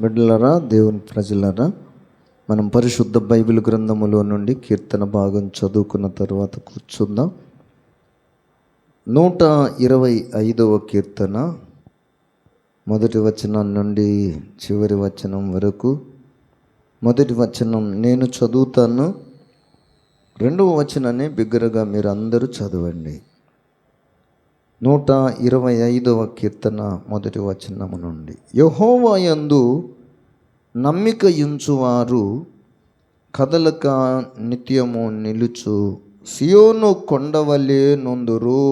బిడ్డలారా, దేవుని ప్రజలారా, మనం పరిశుద్ధ బైబిల్ గ్రంథములో నుండి కీర్తన భాగం చదువుకున్న తర్వాత కూర్చుందాం. 125వ కీర్తన మొదటి వచనం నుండి చివరి వచనం వరకు. మొదటి వచనం నేను చదువుతాను, రెండవ వచనాన్ని బిగ్గరగా మీరు అందరూ చదవండి. 125వ కీర్తన మొదటి వచనము నుండి. యెహోవా యందు నమ్మిక ఉంచువారు కదలక నిత్యము నిలుచు సియోను కొండవలె నొందురు.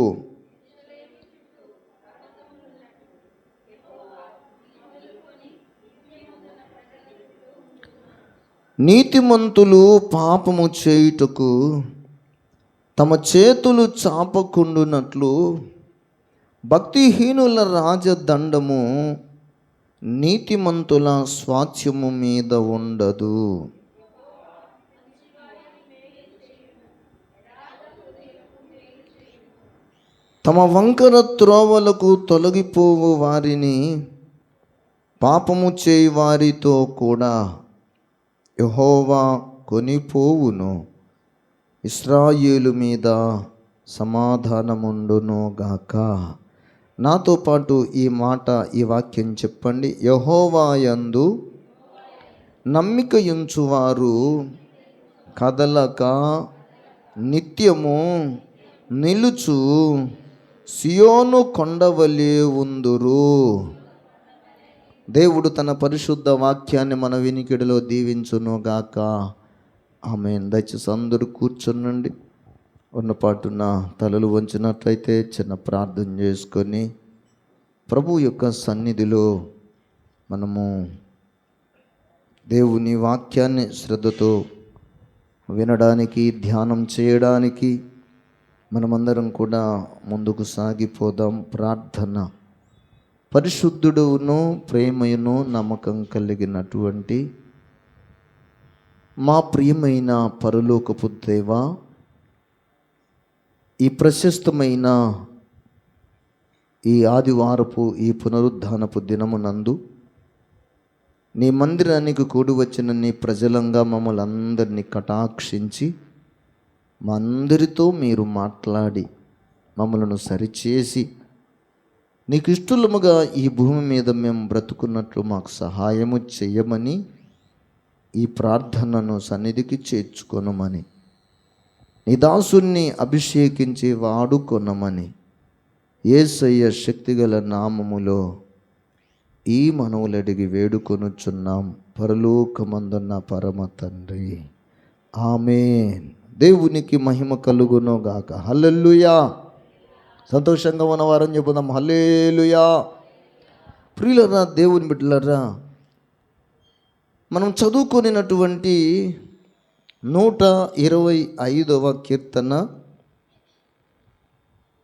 నీతిమంతులు పాపము చేయుటకు తమ చేతులు చాపకుండునట్లు భక్తిహీనుల రాజదండము నీతిమంతుల స్వాస్థ్యము మీద ఉండదు. తమ వంకర త్రోవలకు తొలగిపోవు వారిని పాపము చేయి వారితో కూడా యెహోవా కొనిపోవును. ఇశ్రాయేలు మీద సమాధానముండును గాక. నాతో పాటు ఈ వాక్యం చెప్పండి. యెహోవా యందు నమ్మిక ఉంచువారు కదలక నిత్యము నిలుచు సియోను కొండవలె ఉందురు. దేవుడు తన పరిశుద్ధ వాక్యాన్ని మన వినికిడిలో దీవించును గాక. ఆమేన్. దయచేసి అందరూ కూర్చునండి. ఉన్నపాటున తలలు వంచినట్లయితే చిన్న ప్రార్థన చేసుకొని ప్రభు యొక్క సన్నిధిలో మనము దేవుని వాక్యాన్ని శ్రద్ధతో వినడానికి, ధ్యానం చేయడానికి మనమందరం కూడా ముందుకు సాగిపోదాం. ప్రార్థన. పరిశుద్ధుడును ప్రేమయును నమ్మకం కలిగినటువంటి మా ప్రియమైన పరలోకపు దేవా, ఈ ప్రశస్తమైన ఈ ఆదివారపు ఈ పునరుద్ధానపు దినమునందు నీ మందిరానికి కూడి వచ్చిన నీ ప్రజలంగా మమ్మల్ని అందరినీ కటాక్షించి మా అందరితో మీరు మాట్లాడి మమ్మలను సరిచేసి నీకు ఇష్టముగా ఈ భూమి మీద మేము బ్రతుకున్నట్లు మాకు సహాయము చెయ్యమని ఈ ప్రార్థనను సన్నిధికి చేర్చుకొనమని, నీ దాసుని అభిషేకించి వాడుకొనమని యేసయ్య శక్తిగల నామములో ఈ మనవులడిగి వేడుకొనుచున్నాం పరలోకమందున్న పరమ తండ్రి. ఆమేన్. దేవునికి మహిమ కలుగును గాక. హల్లెలూయా. సంతోషంగా ఉన్నవారని చెప్పుదాం. హల్లెలూయా. ప్రియులరా, దేవుని బిడ్డలరా, మనం చదువుకొనినటువంటి 125వ కీర్తన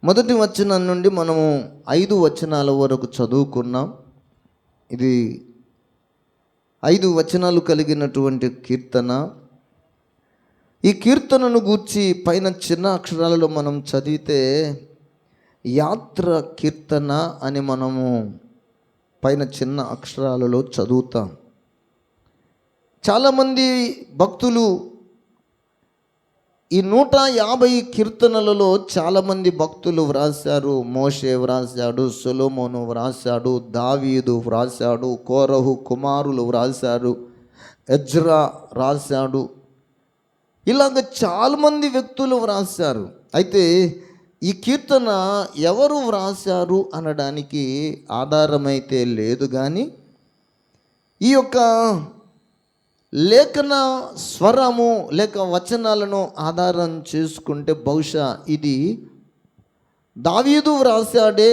మొదటి వచనం నుండి మనము 5 వచనాల వరకు చదువుకున్నాం. ఇది 5 వచనాలు కలిగినటువంటి కీర్తన. ఈ కీర్తనను గూర్చి పైన చిన్న అక్షరాలలో మనం చదివితే యాత్ర కీర్తన అని మనము పైన చిన్న అక్షరాలలో చదువుతాం. చాలామంది భక్తులు ఈ 150 కీర్తనలలో చాలామంది భక్తులు వ్రాశారు. మోషే వ్రాశాడు, సొలొమోను వ్రాశాడు, దావీదు వ్రాశాడు, కోరహు కుమారులు వ్రాశారు, ఎజ్రా రాశాడు. ఇలాగ చాలామంది వ్యక్తులు వ్రాశారు. అయితే ఈ కీర్తన ఎవరు వ్రాశారు అనడానికి ఆధారమైతే లేదు, కానీ ఈ యొక్క లేఖన స్వరము లేక వచనాలను ఆధారం చేసుకుంటే బహుశా ఇది దావీదు వ్రాసాడే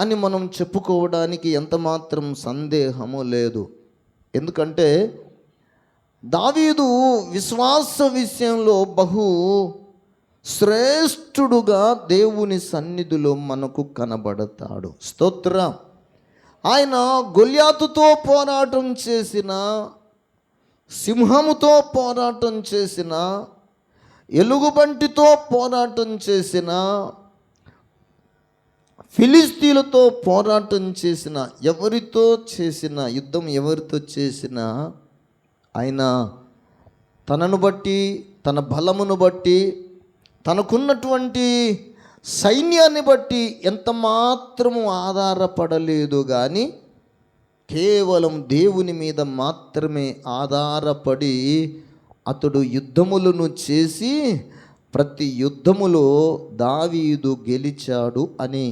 అని మనం చెప్పుకోవడానికి ఎంతమాత్రం సందేహము లేదు. ఎందుకంటే దావీదు విశ్వాస విషయంలో బహు శ్రేష్ఠుడుగా దేవుని సన్నిధిలో మనకు కనబడతాడు. స్తోత్రం. ఆయన గొల్యాతుతో పోరాటం చేసిన, సింహముతో పోరాటం చేసిన, ఎలుగుబంటితో పోరాటం చేసిన, ఫిలిస్తీన్లతో పోరాటం చేసిన, ఎవరితో చేసిన యుద్ధం, ఎవరితో చేసినా ఆయన తనను బట్టి, తన బలమును బట్టి, తనకున్నటువంటి సైన్యాన్ని బట్టి ఎంత మాత్రము ఆధారపడలేదు. కానీ కేవలం దేవుని మీద మాత్రమే ఆధారపడి అతడు యుద్ధములను చేసి ప్రతి యుద్ధములో దావీదు గెలిచాడు అని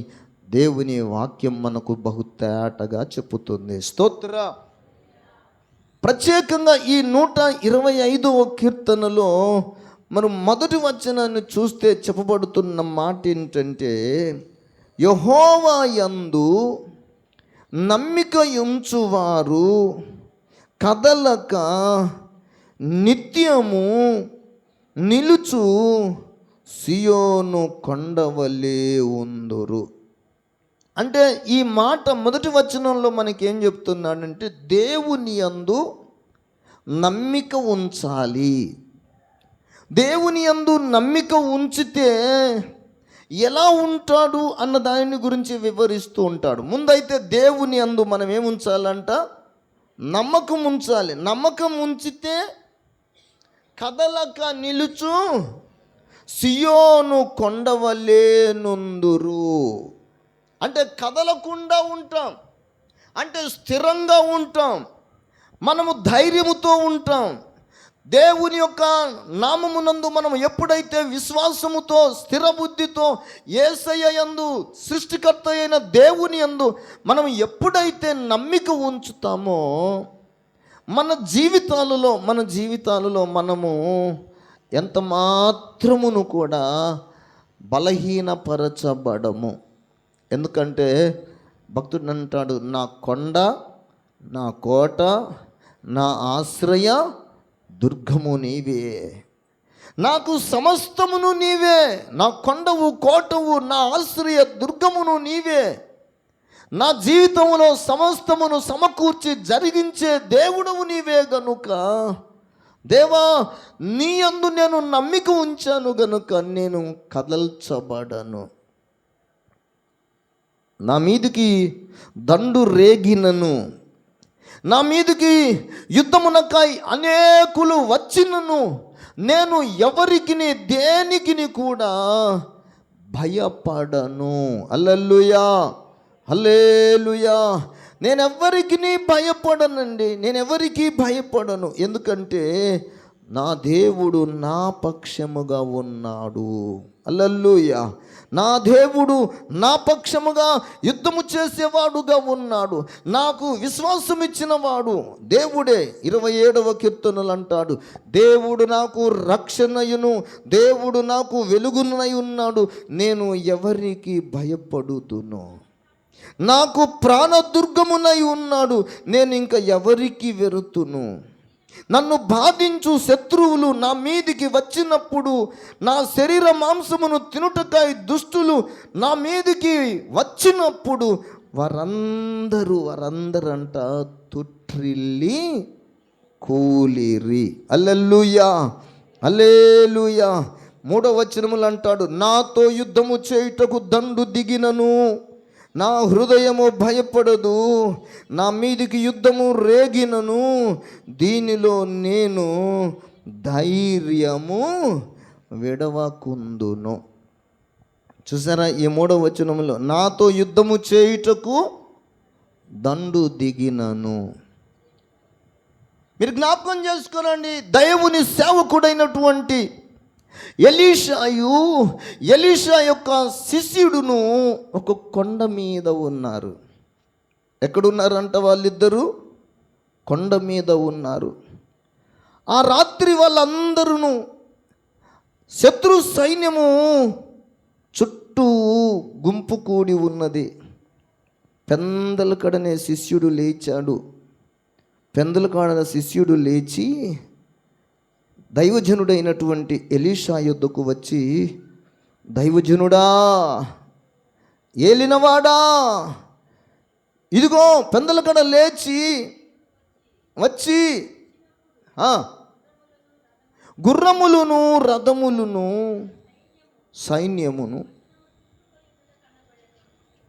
దేవుని వాక్యం మనకు బహు తేటగా చెప్పుతుంది. స్తోత్ర. ప్రత్యేకంగా ఈ 125వ కీర్తనలో మనం మొదటి వచనాన్ని చూస్తే చెప్పబడుతున్న మాట ఏంటంటే, యెహోవా యందు నమ్మిక ఉంచువారు కదలక నిత్యము నిలుచు సియోను కొండవలే ఉందురు. అంటే ఈ మాట మొదటి వచనంలో మనకేం చెప్తున్నాడంటే, దేవుని యందు నమ్మిక ఉంచాలి. దేవుని యందు నమ్మిక ఉంచితే ఎలా ఉంటాడు అన్న దాని గురించి వివరిస్తూ ఉంటాడు. ముందైతే దేవుని యందు మనం ఏముంచాలంట? నమ్మకం ఉంచాలి. నమ్మకం ఉంచితే కదలక నిలుచు సియోను కొండవలే నుందురు. అంటే కదలకుండా ఉంటాం, అంటే స్థిరంగా ఉంటాం, మనము ధైర్యముతో ఉంటాం. దేవుని యొక్క నామమునందు మనం ఎప్పుడైతే విశ్వాసముతో, స్థిర బుద్ధితో, యేసయ్య యందు, సృష్టికర్త అయిన దేవుని యందు మనం ఎప్పుడైతే నమ్మిక ఉంచుతామో మన జీవితాలలో మనము ఎంత మాత్రమును కూడా బలహీనపరచబడము. ఎందుకంటే భక్తుడు అంటాడు, నా కొండ, నా కోట, నా ఆశ్రయ దుర్గము నీవే, నాకు సమస్తమును నీవే, నా కొండవు, కోటవు, నా ఆశ్రయ దుర్గమును నీవే, నా జీవితంలో సమస్తమును సమకూర్చి జరిగించే దేవుడవు నీవే గనుక, దేవా నీ యందు నేను నమ్మిక ఉంచాను గనుక నేను కదల్చబడను. నా మీదికి దండు రేగినను, నా మీదికి యుద్ధమునకై అనేకులు వచ్చినను నేను ఎవరికి దేనికి కూడా భయపడను. హల్లెలూయా, హల్లెలూయా. నేనెవ్వరికి భయపడనండి, నేనెవరికి భయపడను. ఎందుకంటే నా దేవుడు నా పక్షముగా ఉన్నాడు. హల్లెలూయా. నా దేవుడు నా పక్షముగా యుద్ధము చేసేవాడుగా ఉన్నాడు. నాకు విశ్వాసం ఇచ్చిన వాడు దేవుడే. 27వ కీర్తనలు అంటాడు, దేవుడు నాకు రక్షణయును, దేవుడు నాకు వెలుగునై ఉన్నాడు, నేను ఎవరికి భయపడుతును. నాకు ప్రాణదుర్గమునై ఉన్నాడు, నేను ఇంకా ఎవరికి వెరుతును. నన్ను బాధించు శత్రువులు నా మీదికి వచ్చినప్పుడు, నా శరీర మాంసమును తినుటకై దుష్టులు నా మీదికి వచ్చినప్పుడు వారందరూ అంట తుట్రిల్లి కూలిరి. హల్లెలూయా, హల్లెలూయా. 3వ వచనములు అంటాడు, నాతో యుద్ధము చేయుటకు దండు దిగినను నా హృదయము భయపడదు, నా మీదికి యుద్ధము రేగినను దీనిలో నేను ధైర్యము విడవకుందును. చూసారా ఈ 3వ వచనంలో, నాతో యుద్ధము చేయుటకు దండు దిగినను. మీరు జ్ఞాపకం చేసుకోనండి, దేవుని సేవకుడైనటువంటి ఎలీషా యొక్క శిష్యుడును ఒక కొండ మీద ఉన్నారు. ఎక్కడున్నారంట? వాళ్ళిద్దరూ కొండ మీద ఉన్నారు. ఆ రాత్రి వాళ్ళందరూ శత్రు సైన్యము చుట్టూ గుంపు కూడి ఉన్నది. పెందలకడనే శిష్యుడు లేచాడు. పెందలకాడన శిష్యుడు లేచి దైవజనుడైనటువంటి ఎలీషా యొద్దకు వచ్చి, దైవజనుడా, ఏలినవాడా, ఇదిగో పెందలకడ లేచి వచ్చి గుర్రములను రథములను సైన్యమును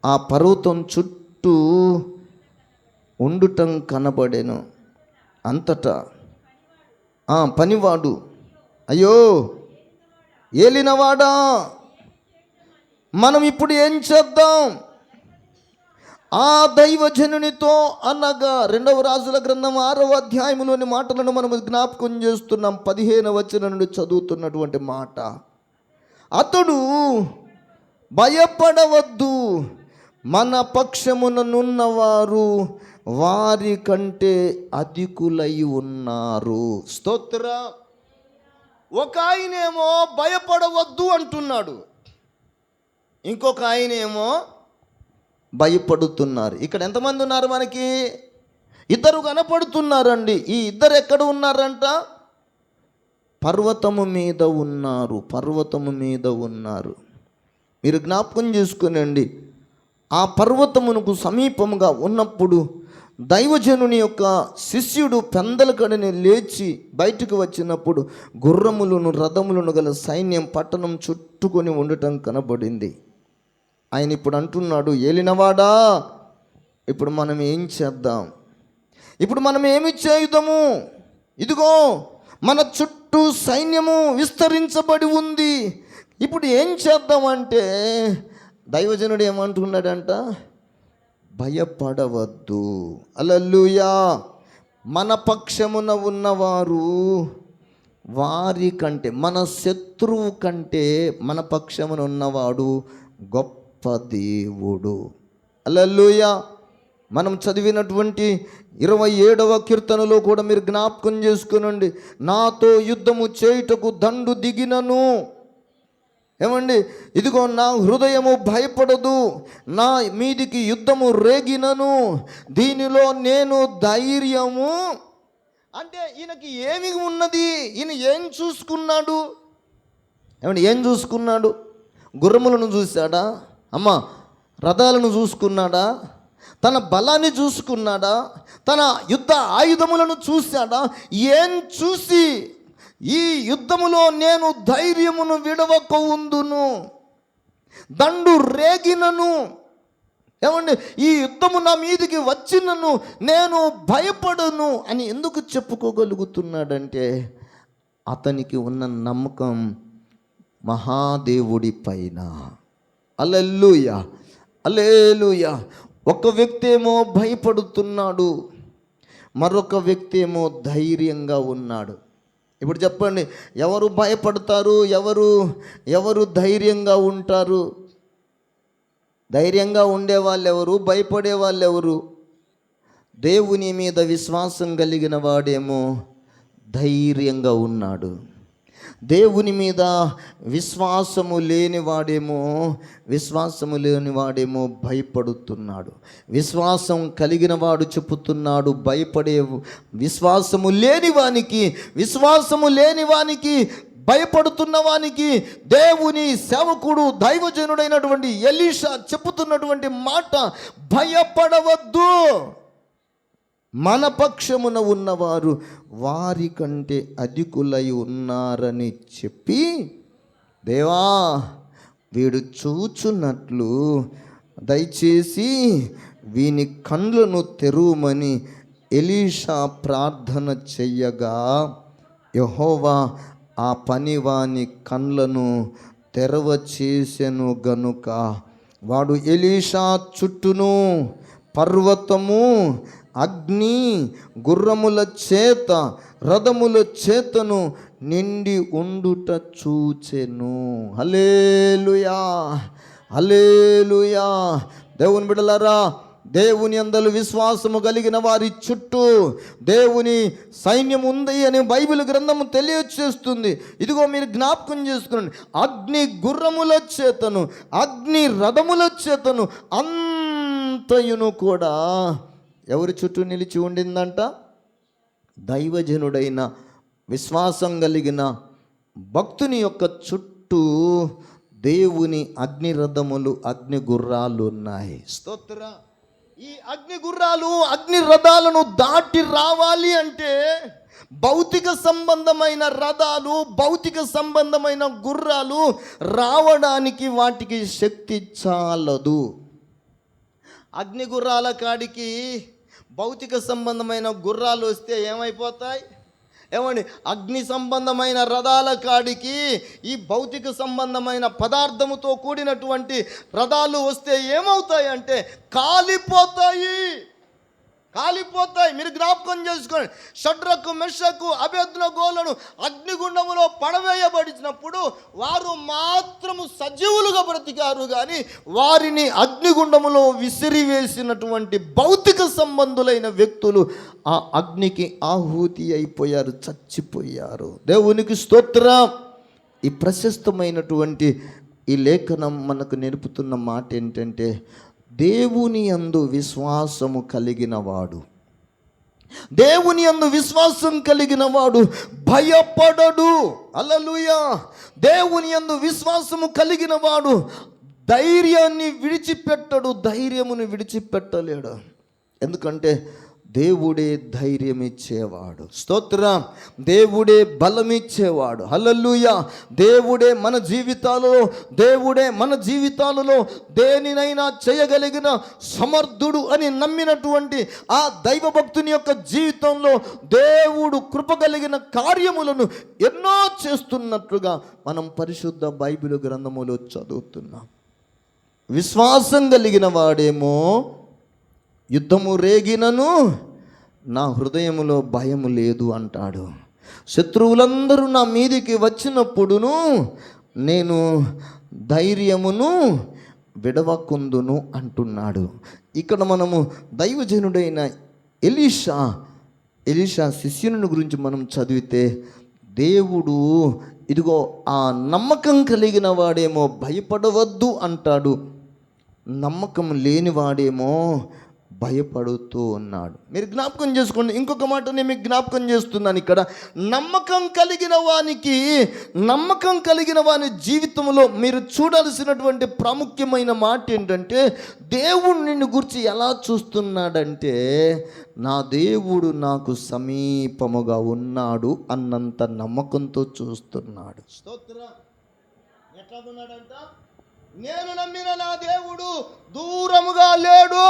ఆ పర్వతం చుట్టూ ఉండుటం కనబడెను. అంతటా పనివాడు, అయ్యో ఏలినవాడా, మనం ఇప్పుడు ఏం చేద్దాం? ఆ దైవజనునితో అనగా 2వ రాజుల గ్రంథం 6వ అధ్యాయంలోని మాటలను మనం జ్ఞాపకం చేస్తున్నాం. 15వ వచనం నుండి చదువుతున్నటువంటి మాట, అతడు భయపడవద్దు, మన పక్షముననున్నవారు వారి కంటే అధికులై ఉన్నారు. స్తోత్ర. ఒక ఆయనేమో భయపడవద్దు అంటున్నాడు, ఇంకొక ఆయనేమో భయపడుతున్నారు. ఇక్కడ ఎంతమంది ఉన్నారు? మనకి ఇద్దరు కనపడుతున్నారండి. ఈ ఇద్దరు ఎక్కడ ఉన్నారంట? పర్వతము మీద ఉన్నారు. పర్వతము మీద ఉన్నారు. మీరు జ్ఞాపకం చేసుకునండి, ఆ పర్వతమునకు సమీపముగా ఉన్నప్పుడు దైవజనుని యొక్క శిష్యుడు పెందలకడని లేచి బయటకు వచ్చినప్పుడు గుర్రములను రథములను గల సైన్యం పట్టణం చుట్టుకొని ఉండటం కనబడింది. ఆయన ఇప్పుడు అంటున్నాడు, ఏలినవాడా, ఇప్పుడు మనం ఏం చేద్దాం? ఇప్పుడు మనం ఏమి చేయుదాము? ఇదిగో మన చుట్టూ సైన్యము విస్తరించబడి ఉంది. ఇప్పుడు ఏం చేద్దామంటే దైవజనుడు ఏమంటున్నాడంట? భయపడవద్దు. హల్లెలూయా. మన పక్షమున ఉన్నవారు వారి కంటే, మన శత్రువు కంటే మన పక్షమున ఉన్నవాడు గొప్ప దేవుడు. హల్లెలూయా. మనం చదివినటువంటి 27వ కీర్తనలో కూడా మీరు జ్ఞాపకం చేసుకునండి, నాతో యుద్ధము చేయుటకు దండు దిగినను, ఏమండి, ఇదిగో నా హృదయము భయపడదు, నా మీదికి యుద్ధము రేగినను, దీనిలో నేను ధైర్యము. అంటే ఈయనకి ఏమి ఉన్నది? ఈయన ఏం చూసుకున్నాడు? ఏమండి, ఏం చూసుకున్నాడు? గుర్రములను చూశాడా? రథాలను చూసుకున్నాడా? తన బలాన్ని చూసుకున్నాడా? తన యుద్ధ ఆయుధములను చూశాడా? ఏం చూసి ఈ యుద్ధములో నేను ధైర్యమును విడవక ఉందును, దండు రేగినను, ఏమండి, ఈ యుద్ధము నా మీదికి వచ్చినను నేను భయపడను అని ఎందుకు చెప్పుకోగలుగుతున్నాడంటే అతనికి ఉన్న నమ్మకం మహాదేవుడి పైన. హల్లెలూయా, హల్లెలూయా. ఒక వ్యక్తి ఏమో భయపడుతున్నాడు, మరొక వ్యక్తి ఏమో ధైర్యంగా ఉన్నాడు. ఇప్పుడు చెప్పండి, ఎవరు భయపడతారు? ఎవరు ధైర్యంగా ఉంటారు? ధైర్యంగా ఉండేవాళ్ళు ఎవరు? భయపడే వాళ్ళు ఎవరు? దేవుని మీద విశ్వాసం కలిగిన వాడేమో ధైర్యంగా ఉన్నాడు. దేవుని మీద విశ్వాసము లేనివాడేమో భయపడుతున్నాడు. విశ్వాసం కలిగిన వాడు చెప్పుతున్నాడు భయపడే, విశ్వాసము లేనివానికి భయపడుతున్న వానికి దేవుని సేవకుడు దైవజనుడైనటువంటి ఎలీషా చెప్పుతున్నటువంటి మాట, భయపడవద్దు, మన పక్షమున ఉన్నవారు వారి కంటే అధికులై ఉన్నారని చెప్పి, దేవా వీడు చూచున్నట్లు దయచేసి వీని కండ్లను తెరువమని ఎలీషా ప్రార్థన చెయ్యగా యెహోవా ఆ పనివాని కండ్లను తెరవచేసెను గనుక వాడు ఎలీషా చుట్టూను పర్వతము, అగ్ని, గుర్రముల చేత, రథముల చేతను నిండి ఉండుట చూచెను. హల్లెలూయా, హల్లెలూయా. దేవుని బిడ్డలారా, దేవుని యందు విశ్వాసము కలిగిన వారి చుట్టూ దేవుని సైన్యం ఉంది అని బైబిల్ గ్రంథము తెలియచేస్తుంది. ఇదిగో మీరు జ్ఞాపకం చేసుకోండి, అగ్ని గుర్రముల చేతను, అగ్ని రథముల చేతను అంతయును కూడా ఎవరి చుట్టూ నిలిచి ఉండిందంట? దైవజనుడైన విశ్వాసం కలిగిన భక్తుని యొక్క చుట్టూ దేవుని అగ్ని రథములు, అగ్ని గుర్రాలు ఉన్నాయి. స్తోత్ర. ఈ అగ్ని గుర్రాలు, అగ్ని రథాలను దాటి రావాలి అంటే భౌతిక సంబంధమైన రథాలు, భౌతిక సంబంధమైన గుర్రాలు రావడానికి వాటికి శక్తి చాలదు. అగ్ని గుర్రాల కాడికి భౌతిక సంబంధమైన గుర్రాలు వస్తే ఏమైపోతాయి? ఏమండి, అగ్ని సంబంధమైన రథాల కాడికి ఈ భౌతిక సంబంధమైన పదార్థముతో కూడినటువంటి రథాలు వస్తే ఏమవుతాయి అంటే కాలిపోతాయి. మీరు జ్ఞాపకం చేసుకోండి. షడ్రకు మెషకు అబేద్నెగోలను అగ్నిగుండములో పడవేయబడినప్పుడు వారు మాత్రము సజీవులుగా బ్రతికారు, కానీ వారిని అగ్నిగుండములో విసిరివేసినటువంటి భౌతిక సంబంధులైన వ్యక్తులు ఆ అగ్నికి ఆహుతి అయిపోయారు, చచ్చిపోయారు. దేవునికి స్తోత్రం. ఈ ప్రశస్తమైనటువంటి ఈ లేఖనం మనకు నేర్పుతున్న మాట ఏంటంటే, దేవుని యందు విశ్వాసము కలిగిన వాడు, దేవుని యందు విశ్వాసం కలిగిన వాడు భయపడడు. హల్లెలూయా. దేవుని యందు విశ్వాసము కలిగిన వాడు ధైర్యాన్ని విడిచిపెట్టడు, ధైర్యమును విడిచిపెట్టలేడు. ఎందుకంటే దేవుడే ధైర్యం ఇచ్చేవాడు. స్తోత్రం. దేవుడే బలం ఇచ్చేవాడు. హల్లెలూయా. దేవుడే మన జీవితాలలో దేనినైనా చేయగలిగిన సమర్థుడు అని నమ్మినటువంటి ఆ దైవ భక్తుని యొక్క జీవితంలో దేవుడు కృప కలిగిన కార్యములను ఎన్నో చేస్తున్నట్లుగా మనం పరిశుద్ధ బైబిల్ గ్రంథములో చదువుతున్నాం. విశ్వాసం కలిగిన వాడేమో యుద్ధము రేగినను నా హృదయములో భయము లేదు అంటాడు. శత్రువులందరూ నా మీదికి వచ్చినప్పుడును నేను ధైర్యమును విడవకుందును అంటున్నాడు. ఇక్కడ మనము దైవజనుడైన ఎలీషా శిష్యుని గురించి మనం చదివితే, దేవుడు ఇదిగో ఆ నమ్మకం కలిగిన వాడేమో భయపడవద్దు అంటాడు, నమ్మకం లేనివాడేమో భయపడుతూ ఉన్నాడు. మీరు జ్ఞాపకం చేసుకోండి. ఇంకొక మాట నేను మీకు జ్ఞాపకం చేస్తున్నాను. ఇక్కడ నమ్మకం కలిగిన వాని జీవితంలో మీరు చూడాల్సినటువంటి ప్రాముఖ్యమైన మాట ఏంటంటే, దేవుడు నిన్ను గురించి ఎలా చూస్తున్నాడంటే, నా దేవుడు నాకు సమీపముగా ఉన్నాడు అన్నంత నమ్మకంతో చూస్తున్నాడు. స్తోత్రం. ఎట్లా ఉన్నాడంట? నేను నమ్మిన నా దేవుడు దూరముగా లేడు,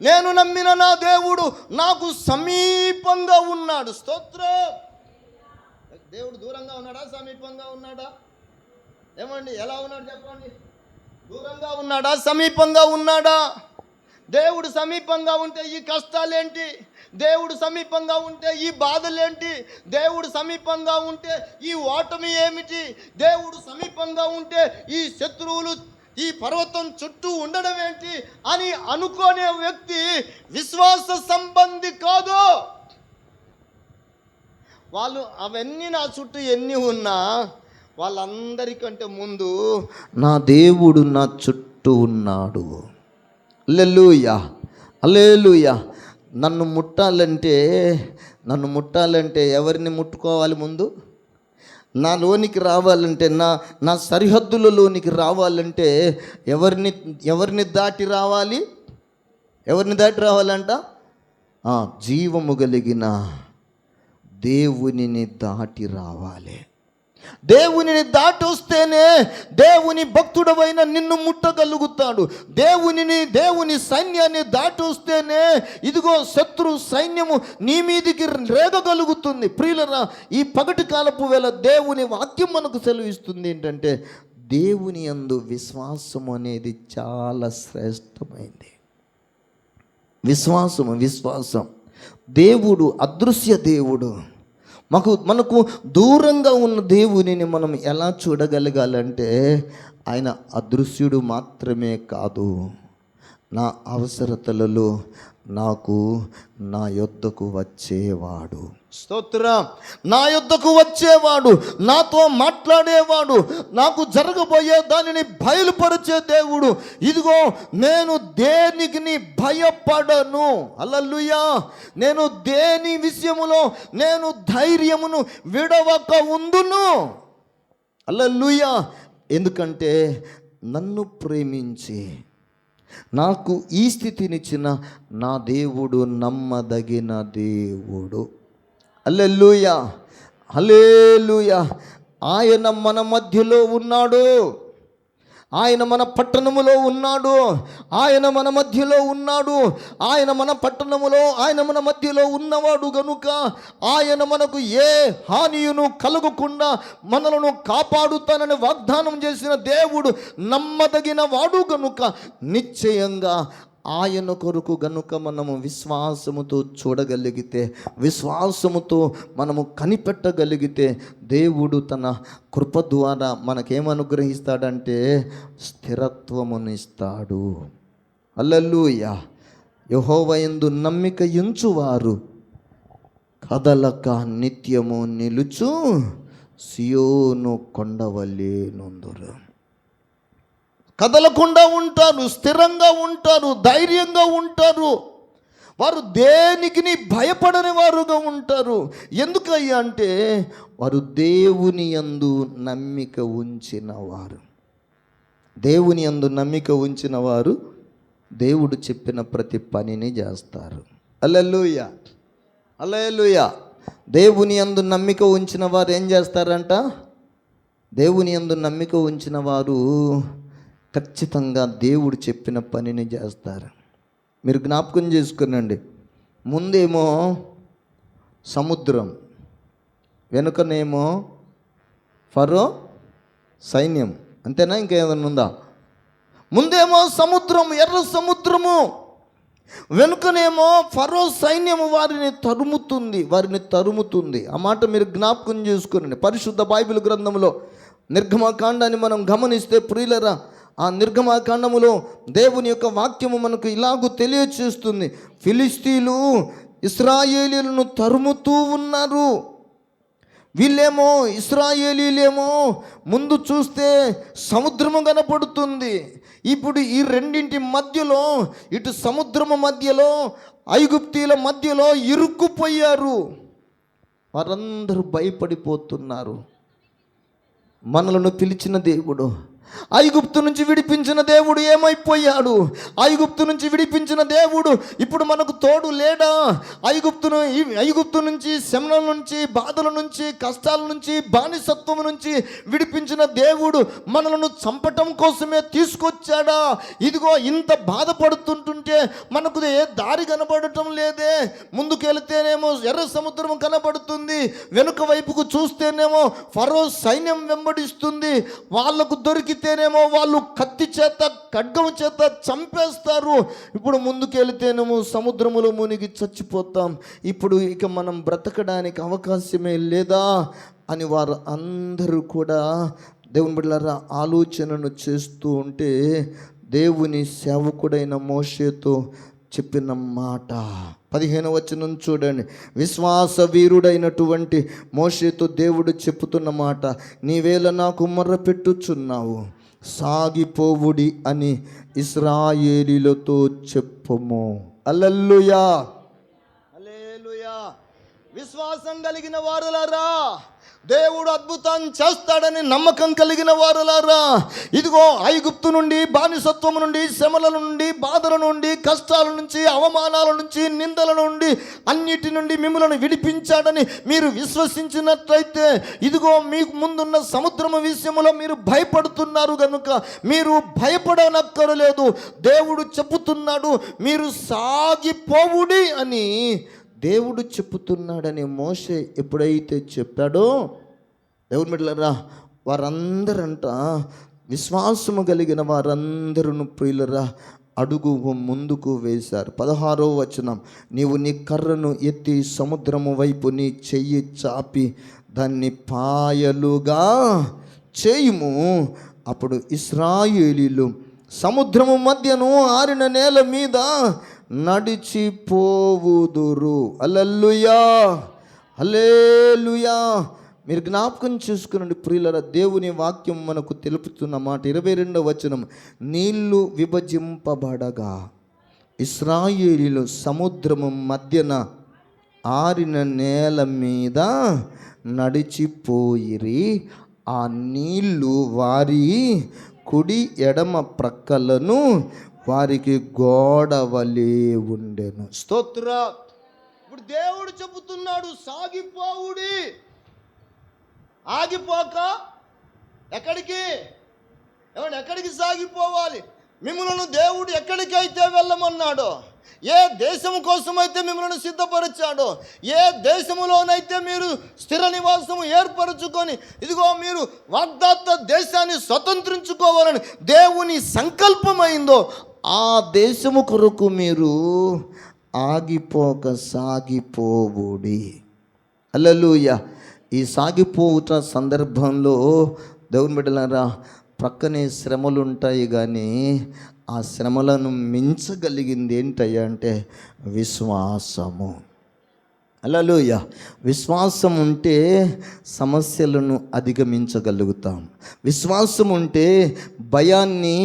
నేను నమ్మిన నా దేవుడు నాకు సమీపంగా ఉన్నాడు. స్తోత్రం. దేవుడు దూరంగా ఉన్నాడా, సమీపంగా ఉన్నాడా? ఏమండి, ఎలా ఉన్నాడు చెప్పండి? దూరంగా ఉన్నాడా, సమీపంగా ఉన్నాడా? దేవుడు సమీపంగా ఉంటే ఈ కష్టాలేంటి? దేవుడు సమీపంగా ఉంటే ఈ బాధలేంటి? దేవుడు సమీపంగా ఉంటే ఈ ఓటమి ఏమిటి? దేవుడు సమీపంగా ఉంటే ఈ శత్రువులు ఈ పర్వతం చుట్టూ ఉండడం ఏంటి అని అనుకునే వ్యక్తి విశ్వాస సంబంధి కాదు. వాళ్ళు అవన్నీ నా చుట్టూ ఎన్ని ఉన్నా వాళ్ళందరికంటే ముందు నా దేవుడు నా చుట్టూ ఉన్నాడు. హల్లెలూయా, హల్లెలూయా. నన్ను ముట్టాలంటే ఎవరిని ముట్టుకోవాలి? ముందు నా లోనికి రావాలంటే, నా సరిహద్దులలోనికి రావాలంటే ఎవరిని దాటి రావాలి? ఎవరిని దాటి రావాలంట? జీవము కలిగిన దేవునిని దాటి రావాలి. దేవునిని దాటి వస్తేనే దేవుని భక్తుడవైన నిన్ను ముట్టగలుగుతాడు. దేవుని సైన్యాన్ని దాటి వస్తేనే ఇదిగో శత్రు సైన్యము నీ మీదికి రేగగలుగుతుంది. ప్రియులరా, ఈ పగటి కాలపు వేళ దేవుని వాక్యం మనకు సెలవిస్తుంది ఏంటంటే, దేవుని యందు విశ్వాసం అనేది చాలా శ్రేష్టమైంది. విశ్వాసం. దేవుడు అదృశ్య దేవుడు. మనకు దూరంగా ఉన్న దేవునిని మనం ఎలా చూడగలగాలంటే, ఆయన అదృశ్యుడు మాత్రమే కాదు, నా అవసరతలలో నాకు నా యొద్దకు వచ్చేవాడు. స్తోత్రం. నా యొద్దకు వచ్చేవాడు, నాతో మాట్లాడేవాడు, నాకు జరగబోయే దానిని బయలుపరిచే దేవుడు. ఇదిగో నేను దేనికి భయపడను. హల్లెలూయా. నేను దేని విషయములో నేను ధైర్యమును విడవక ఉందును. హల్లెలూయా. ఎందుకంటే నన్ను ప్రేమించి నాకు ఈ స్థితినిచ్చిన నా దేవుడు నమ్మదగిన దేవుడు. హల్లెలూయా, హల్లెలూయా. ఆయన మన మధ్యలో ఉన్నాడు. ఆయన మన పట్టణములో ఉన్నాడు, ఆయన మన మధ్యలో ఉన్నాడు. ఆయన మన పట్టణములో, ఆయన మన మధ్యలో ఉన్నవాడు గనుక ఆయన మనకు ఏ హానియును కలగకుండా మనలను కాపాడుతానని వాగ్దానం చేసిన దేవుడు నమ్మదగిన వాడు గనుక నిశ్చయంగా ఆయన కొరకు గనుక మనము విశ్వాసముతో చూడగలిగితే, విశ్వాసముతో మనము కనిపెట్టగలిగితే దేవుడు తన కృప ద్వారా మనకేమనుగ్రహిస్తాడంటే స్థిరత్వమునిస్తాడు. హల్లెలూయా. యెహోవా యందు నమ్మిక ఉంచువారు కదలక నిత్యము నిలుచు సియోను కొండవలె నుందురు. కదలకుండా ఉంటారు, స్థిరంగా ఉంటారు, ధైర్యంగా ఉంటారు. వారు దేనికి భయపడని వారుగా ఉంటారు. ఎందుకయ్యా అంటే వారు దేవుని యందు నమ్మిక ఉంచిన వారు. దేవుని యందు నమ్మిక ఉంచిన వారు దేవుడు చెప్పిన ప్రతి పనిని చేస్తారు. హల్లెలూయా, హల్లెలూయా. దేవుని యందు నమ్మిక ఉంచిన వారు ఏం చేస్తారంట? దేవుని యందు నమ్మిక ఉంచిన వారు ఖచ్చితంగా దేవుడు చెప్పిన పనిని చేస్తారు. మీరు జ్ఞాపకం చేసుకునండి, ముందేమో సముద్రం, వెనుకనేమో ఫరో సైన్యం. అంతేనా? ఇంకేదన్నా ఉందా? ముందేమో సముద్రం, ఎర్ర సముద్రము, వెనుకనేమో ఫరో సైన్యము వారిని తరుముతుంది. ఆ మాట మీరు జ్ఞాపకం చేసుకునండి. పరిశుద్ధ బైబిల్ గ్రంథంలో నిర్గమకాండాన్ని మనం గమనిస్తే ప్రియులరా, ఆ నిర్గమకాండములో దేవుని యొక్క వాక్యము మనకు ఇలాగూ తెలియచేస్తుంది. ఫిలిస్తీన్లు ఇశ్రాయేలీయులను తరుముతూ ఉన్నారు. వీళ్ళేమో, ఇశ్రాయేలీలేమో ముందు చూస్తే సముద్రము కనపడుతుంది. ఇప్పుడు ఈ రెండింటి మధ్యలో, ఇటు సముద్రము మధ్యలో, ఐగుప్తీల మధ్యలో ఇరుక్కుపోయారు. వారందరూ భయపడిపోతున్నారు. మనలను పిలిచిన దేవుడు, ఐగుప్తు నుంచి విడిపించిన దేవుడు ఏమైపోయాడు? ఐగుప్తు నుంచి విడిపించిన దేవుడు ఇప్పుడు మనకు తోడు లేడా? ఐగుప్తు నుంచి, శ్రమల నుంచి, బాధల నుంచి, కష్టాల నుంచి, బానిసత్వం నుంచి విడిపించిన దేవుడు మనలను చంపటం కోసమే తీసుకొచ్చాడా? ఇదిగో ఇంత బాధపడుతుంటుంటే మనకు ఏ దారి కనబడటం లేదే. ముందుకెళ్తేనేమో ఎర్ర సముద్రం కనబడుతుంది, వెనుక వైపుకు చూస్తేనేమో ఫరో సైన్యం వెంబడిస్తుంది. వాళ్లకు దొరికితేనేమో వాళ్ళు కత్తి చేత, ఖడ్గం చేత చంపేస్తారు. ఇప్పుడు ముందుకెళ్తేనేమో సముద్రములో మునిగి చచ్చిపోతాం. ఇప్పుడు ఇక మనం బ్రతకడానికి అవకాశమే లేదా అని వారు అందరూ కూడా దేవుని బిడ్డలారా ఆలోచనను చేస్తూ ఉంటే, దేవుని సేవకుడైన మోషేతో చెప్పిన మాట 15వ వచనం చూడండి. విశ్వాస వీరుడైనటువంటి మోషేతో దేవుడు చెప్పుతున్న మాట, నీవేళ నాకు మొర్రపెట్టుచున్నావు, సాగిపోవుడి అని ఇశ్రాయేలీలతో చెప్పుము. హల్లెలూయా, హల్లెలూయా. విశ్వాసం కలిగిన వారులారా, దేవుడు అద్భుతం చేస్తాడని నమ్మకం కలిగిన వారులారా, ఇదిగో ఐగుప్తు నుండి, బానిసత్వం నుండి, శ్రమల నుండి, బాధల నుండి, కష్టాల నుంచి, అవమానాల నుంచి, నిందల నుండి, అన్నిటి నుండి మిమ్మల్ని విడిపించాడని మీరు విశ్వసించినట్లయితే, ఇదిగో మీకు ముందున్న సముద్రము విషయంలో మీరు భయపడుతున్నారు కనుక మీరు భయపడనక్కరలేదు. దేవుడు చెప్పుతున్నాడు, మీరు సాగిపోవుడి అని దేవుడు చెప్పుతున్నాడని మోషే ఎప్పుడైతే చెప్పాడో, దేవుని బిడ్డలారా వారందరంట, విశ్వాసము కలిగిన వారందరూ ప్రియులరా అడుగు ముందుకు వేశారు. 16వ వచనం, నీవు నీ కర్రను ఎత్తి సముద్రము వైపు నీ చెయ్యి చాపి దాన్ని పాయలుగా చేయుము. అప్పుడు ఇశ్రాయేలీలు సముద్రము మధ్యను ఆరిన నేల మీద నడిచిపోవుదురు. హల్లెలూయా, హల్లెలూయా. మీరు జ్ఞాపకం చేసుకునండి ప్రియులరా, దేవుని వాక్యం మనకు తెలుపుతున్న మాట 22వ వచనం, నీళ్లు విభజింపబడగా ఇశ్రాయేలీలు సముద్రము మధ్యన ఆరిన నేల మీద నడిచిపోయిరి. ఆ నీళ్లు వారి కుడి ఎడమ ప్రక్కలను వారికి గోడవలే ఉండెను. స్తోత్ర. ఇప్పుడు దేవుడు చెబుతున్నాడు, సాగిపోవుడి. ఆగిపోక ఎక్కడికి? ఏమంటే ఎక్కడికి సాగిపోవాలి? మిమ్మల్ని దేవుడు ఎక్కడికైతే వెళ్ళమన్నాడో, ఏ దేశం కోసమైతే మిమ్మల్ని సిద్ధపరిచాడో, ఏ దేశంలోనైతే మీరు స్థిర నివాసము ఏర్పరచుకొని ఇదిగో మీరు వాగ్దాత దేశాన్ని స్వతంత్రించుకోవాలని దేవుని సంకల్పమైందో, ఆ దేశము కొరకు మీరు ఆగిపోక సాగిపోవుడి. హల్లెలూయా. ఈ సాగిపోవుట సందర్భంలో దేవుని బిడ్డలారా, ప్రక్కనే శ్రమలు ఉంటాయి, కానీ ఆ శ్రమలను మించగలిగింది ఏంటయ్యా అంటే విశ్వాసము. హల్లెలూయా. విశ్వాసం ఉంటే సమస్యలను అధిగమించగలుగుతాం. విశ్వాసం ఉంటే భయాన్ని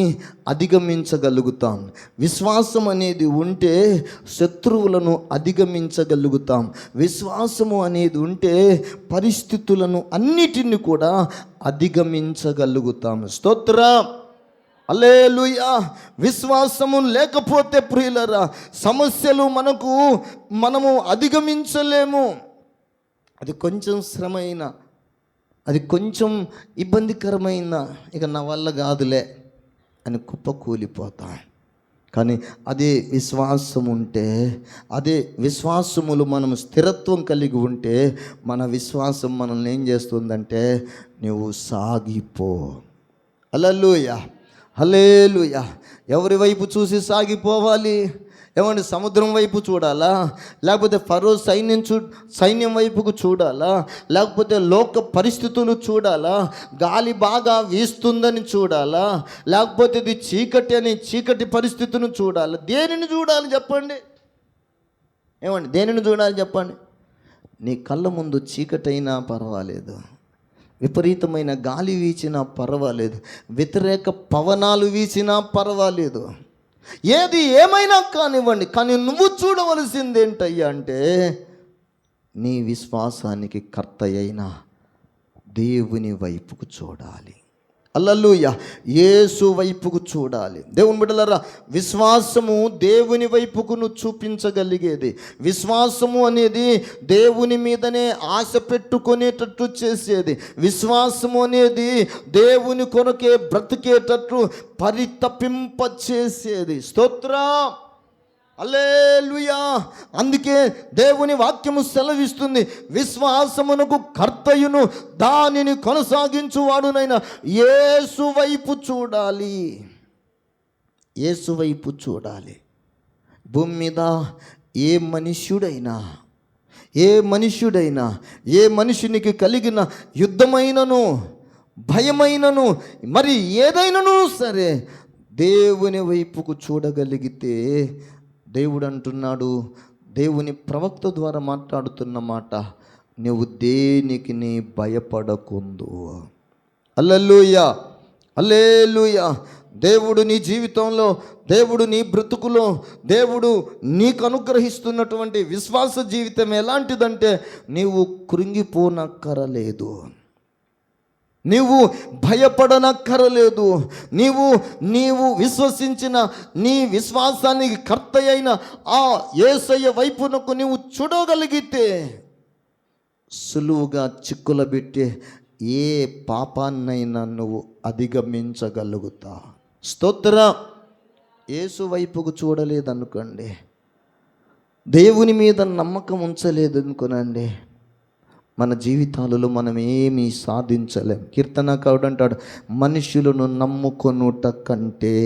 అధిగమించగలుగుతాం. విశ్వాసం అనేది ఉంటే శత్రువులను అధిగమించగలుగుతాం. విశ్వాసము అనేది ఉంటే పరిస్థితులను అన్నిటిని కూడా అధిగమించగలుగుతాం. స్తోత్రం. హల్లెలూయా. విశ్వాసము లేకపోతే ప్రియులరా, సమస్యలు మనము అధిగమించలేము. అది కొంచెం శ్రమైన, అది కొంచెం ఇబ్బందికరమైన, ఇక నా వల్ల కాదులే అని కుప్పకూలిపోతాం. కానీ అదే విశ్వాసం ఉంటే, అదే విశ్వాసములు మనం స్థిరత్వం కలిగి ఉంటే, మన విశ్వాసం మనల్ని ఏం చేస్తుందంటే నువ్వు సాగిపో. హల్లెలూయా. హల్లెలూయా. ఎవరి వైపు చూసి సాగిపోవాలి? ఏమంటే సముద్రం వైపు చూడాలా? లేకపోతే ఫరో సైన్యం వైపుకు చూడాలా? లేకపోతే లోక పరిస్థితులు చూడాలా? గాలి బాగా వీస్తుందని చూడాలా? లేకపోతే ఇది చీకటి అని చీకటి పరిస్థితులను చూడాలా? దేనిని చూడాలి చెప్పండి? ఏమండి దేనిని చూడాలి చెప్పండి? నీ కళ్ళ ముందు చీకటైనా పర్వాలేదు, విపరీతమైన గాలి వీచినా పర్వాలేదు, వ్యతిరేక పవనాలు వీచినా పర్వాలేదు, ఏది ఏమైనా కానివ్వండి, కానీ నువ్వు చూడవలసింది ఏంటయ్యా అంటే నీ విశ్వాసానికి కర్త అయిన దేవుని వైపుకు చూడాలి. హల్లెలూయా. యేసు వైపుకు చూడాలి. దేవుని బిడ్డలారా, విశ్వాసము దేవుని వైపుకు చూపించగలిగేది. విశ్వాసము అనేది దేవుని మీదనే ఆశ పెట్టుకునేటట్టు చేసేది. విశ్వాసము అనేది దేవుని కొరకే బ్రతికేటట్టు పరితపింప చేసేది. స్తోత్రం. హల్లెలూయా. అందుకే దేవుని వాక్యము సెలవిస్తుంది, విశ్వాసమునకు కర్తయును దానిని కొనసాగించువాడునైనా యేసు వైపు చూడాలి. యేసు వైపు చూడాలి. భూమి మీద ఏ మనుష్యుడైనా ఏ మనుషునికి కలిగిన యుద్ధమైనను భయమైనను మరి ఏదైనాను సరే దేవుని వైపుకు చూడగలిగితే, దేవుడు అంటున్నాడు, దేవుని ప్రవక్త ద్వారా మాట్లాడుతున్న మాట, నువ్వు దేనికి నీ భయపడకుందు. హల్లెలూయా. హల్లెలూయా. దేవుడు నీ జీవితంలో, దేవుడు నీ బ్రతుకులో, దేవుడు నీకు అనుగ్రహిస్తున్నటువంటి విశ్వాస జీవితం ఎలాంటిదంటే నీవు కృంగిపోనక్కరలేదు, నీవు భయపడనక్కరలేదు. నీవు విశ్వసించిన నీ విశ్వాసానికి కర్త అయిన ఆ యేసయ్య వైపునకు నీవు చూడగలిగితే సులువుగా చిక్కుల పెట్టే ఏ పాపాన్నైనా నువ్వు అధిగమించగలుగుతా. స్తోత్రం. యేసు వైపుకు చూడలేదనుకోండి, దేవుని మీద నమ్మకం ఉంచలేదనుకోనండి, మన జీవితాలలో మనం ఏమీ సాధించలేం. కీర్తనకారుడు అంటాడు, మనుషులను నమ్ముకొనుట కంటే